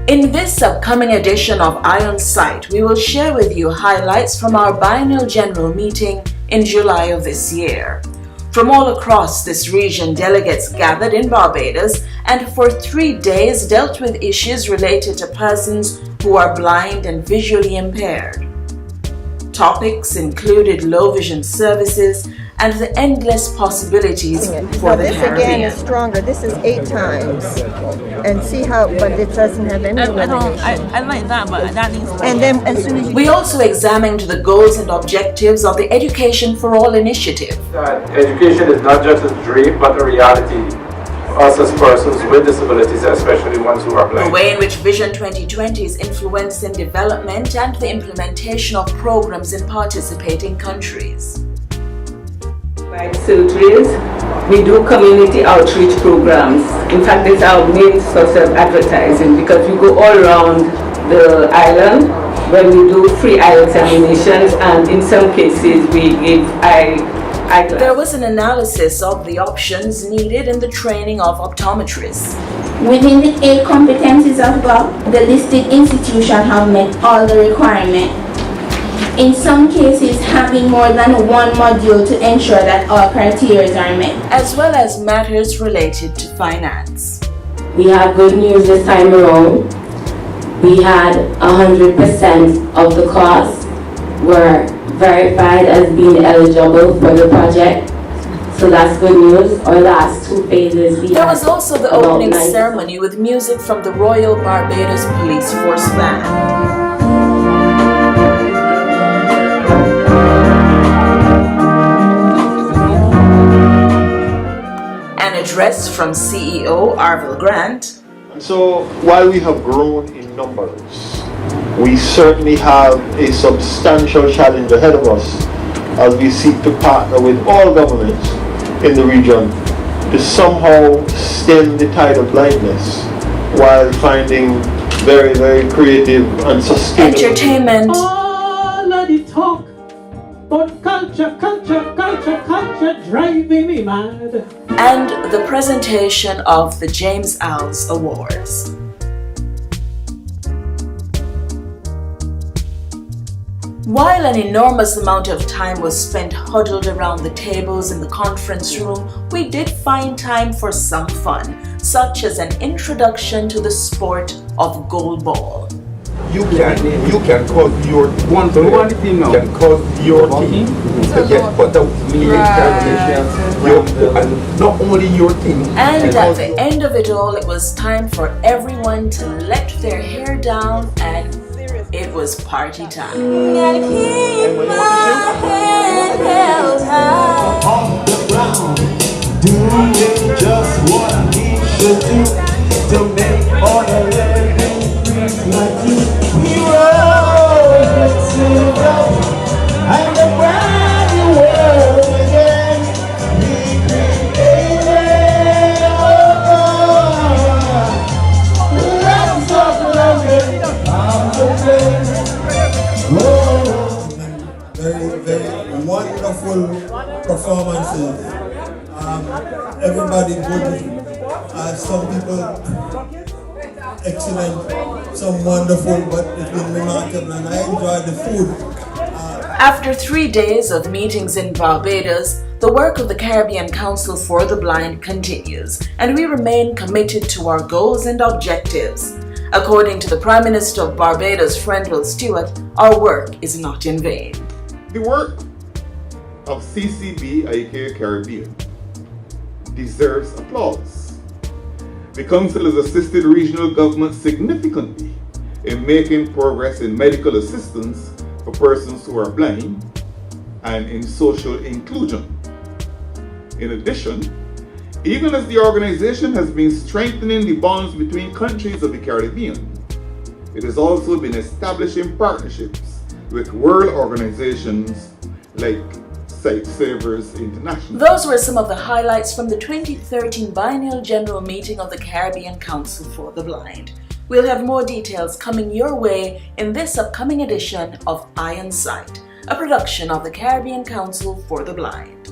In this upcoming edition of Eye on Sight, we will share with you highlights from our biennial general meeting in July of this year. From all across this region, delegates gathered in Barbados and for 3 days dealt with issues related to persons who are blind and visually impaired. Topics included low vision services and the endless possibilities for the Caribbean. This again is stronger. This is 8 times. And see how, but it doesn't have any. I like that, but that needs to. And then as soon as you. We also examined the goals and objectives of the Education for All initiative. Education is not just a dream, but a reality. Us as persons with disabilities, especially ones who are blind. The way in which Vision 2020 is influencing development and the implementation of programs in participating countries. By surgeries, we do community outreach programs. In fact, it's our main source of advertising because we go all around the island where we do free eye examinations, and in some cases we give eyeglasses. There was an analysis of the options needed in the training of optometrists. Within the 8 competencies of GOP, the listed institutions have met all the requirements. In some cases, having more than one module to ensure that all criteria are met. As well as matters related to finance. We have good news this time around. We had 100% of the costs were verified as being eligible for the project. So that's good news. Our last 2 phases. There was also the opening ceremony with music from the Royal Barbados Police Force Band. Address from CEO Arville Grant. And so while we have grown in numbers, we certainly have a substantial challenge ahead of us as we seek to partner with all governments in the region to somehow stem the tide of blindness while finding very, very creative and sustainable entertainment. All of the talk, but culture driving me mad. And the presentation of the James Owls Awards. While an enormous amount of time was spent huddled around the tables in the conference room, we did find time for some fun, such as an introduction to the sport of goal ball. You can cause your team to get put out and not only your team. And at the end of it all, it was time for everyone to let their hair down, and it was party time. Keep my head held high. On the ground, doing just what I need to do to make all the living freaks like you. Heroes to go and the brand new world again. We created let's talk loving on the place. Very, very wonderful performances. Everybody good. Some people excellent, some wonderful, but it's been remarkable, and I enjoyed the food. After 3 days of meetings in Barbados, the work of the Caribbean Council for the Blind continues, and we remain committed to our goals and objectives. According to the Prime Minister of Barbados, Freundel Stuart, our work is not in vain. The work of CCB aka Caribbean deserves applause. The Council has assisted regional governments significantly in making progress in medical assistance for persons who are blind and in social inclusion. In addition, even as the organization has been strengthening the bonds between countries of the Caribbean, it has also been establishing partnerships with world organizations like Sight Savers International. Those were some of the highlights from the 2013 Biennial General Meeting of the Caribbean Council for the Blind. We'll have more details coming your way in this upcoming edition of Eye on Sight, a production of the Caribbean Council for the Blind.